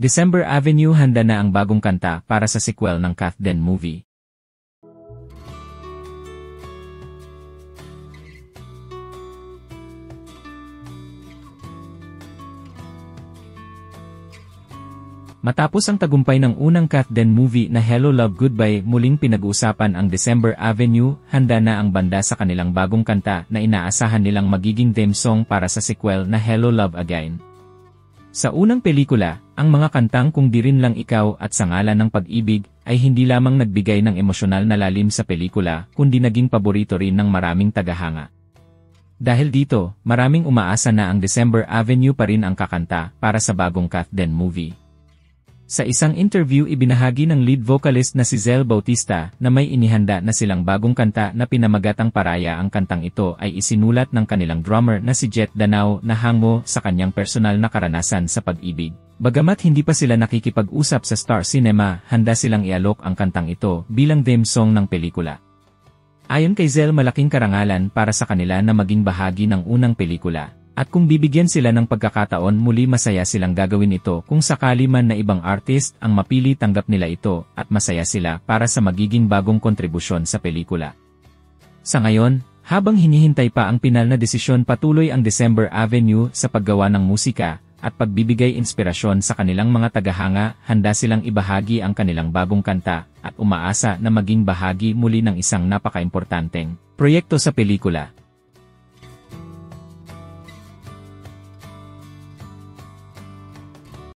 December Avenue handa na ang bagong kanta para sa sequel ng Kath Den movie. Matapos ang tagumpay ng unang Kath Den movie na Hello Love Goodbye, muling pinag-uusapan ang December Avenue, handa na ang banda sa kanilang bagong kanta na inaasahan nilang magiging theme song para sa sequel na Hello Love Again. Sa unang pelikula, ang mga kantang Kung Di Rin Lang Ikaw at Sa Ngalan ng Pag-ibig ay hindi lamang nagbigay ng emosyonal na lalim sa pelikula, kundi naging paborito rin ng maraming tagahanga. Dahil dito, maraming umaasa na ang December Avenue pa rin ang kakanta para sa bagong Kath Den movie. Sa isang interview ibinahagi ng lead vocalist na si Zell Bautista na may inihanda na silang bagong kanta na pinamagatang Paraya. Ang kantang ito ay isinulat ng kanilang drummer na si Jet Danao na hango sa kanyang personal na karanasan sa pag-ibig. Bagamat hindi pa sila nakikipag-usap sa Star Cinema, handa silang ialok ang kantang ito bilang theme song ng pelikula. Ayon kay Zell, malaking karangalan para sa kanila na maging bahagi ng unang pelikula. At kung bibigyan sila ng pagkakataon, muli masaya silang gagawin ito. Kung sakali man na ibang artist ang mapili, tanggap nila ito at masaya sila para sa magiging bagong kontribusyon sa pelikula. Sa ngayon, habang hinihintay pa ang pinal na desisyon, patuloy ang December Avenue sa paggawa ng musika at pagbibigay inspirasyon sa kanilang mga tagahanga. Handa silang ibahagi ang kanilang bagong kanta at umaasa na maging bahagi muli ng isang napaka-importanteng proyekto sa pelikula.